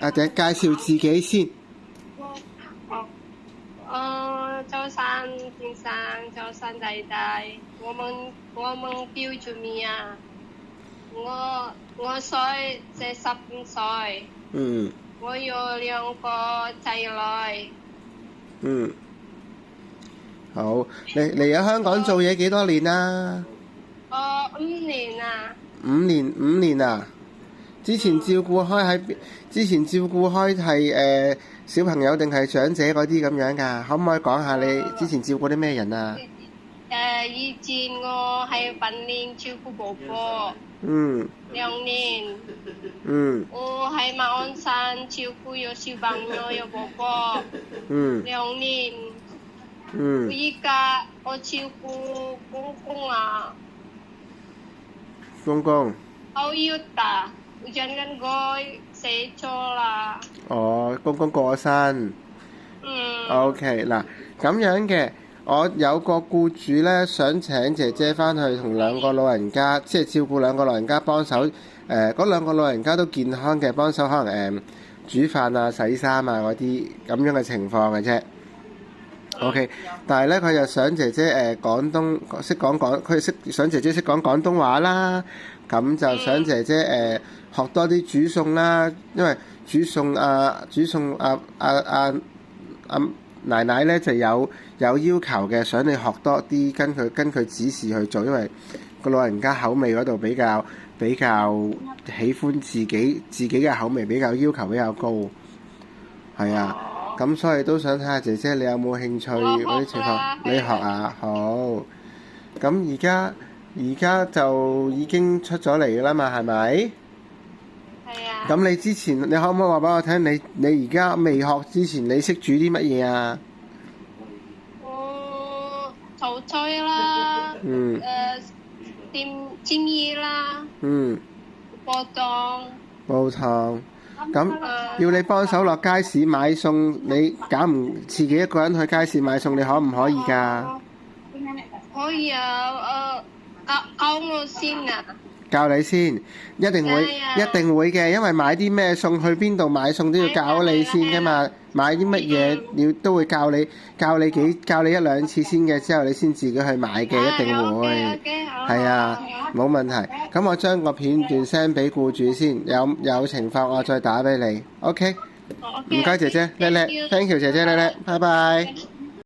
或者介紹自己先。早晨先生，早晨弟弟，我們叫做咩啊？我45歲。我有2個仔女。好，你嚟咗香港做嘢幾多年啊？5年啊。5年啊？之前照顧開係小朋友定係長者嗰啲咁樣㗎？可唔可以講下你之前照顧啲咩人啊？以前我喺飯店照顧婆婆。2年。我喺馬鞍山照顧有小朋友有婆婆。2年。依家我照顧公公啊。公公。好要打，我陣間佢死咗啦。哦，公公過咗身。OK， 嗱咁樣嘅，我有個僱主咧，想請姐姐翻去同2個老人家，即係照顧2個老人家幫手。嗰2個老人家都健康嘅，幫手可能煮飯啊、洗衫啊嗰啲咁樣嘅情況嘅啫。OK， 但係咧佢又想姐姐想姐姐識講廣東話啦，咁就想姐姐學多啲煮餸啦，因為煮餸奶奶咧就有要求嘅，想你學多啲，跟佢指示去做，因為個老人家口味嗰度比較喜歡自己嘅口味，比較要求比較高，係啊。咁所以都想睇下姐姐你有冇興趣嗰啲情況，你學啊。好，咁而家就已經出咗嚟㗎啦嘛，係咪？係啊。咁你之前你可唔可以話俾我聽，你而家未學之前你識煮啲乜嘢啊？炒菜啦。煎魚啦。煲湯。咁要你幫手落街市買餸，你搞唔自己一個人去街市買餸，你可唔可以㗎？可以啊，教我先啊。教你先，一定會嘅，因為買啲咩餸，去邊度買餸都要教你先㗎嘛。買啲乜嘢都會教你1-2次先嘅，之後你先自己去買嘅，一定會。係啊，冇問題。咁我將個片段 send 俾僱主先，有情況我再打俾你。OK，唔該姐姐，叻叻，thank you 姐姐叻叻，拜拜。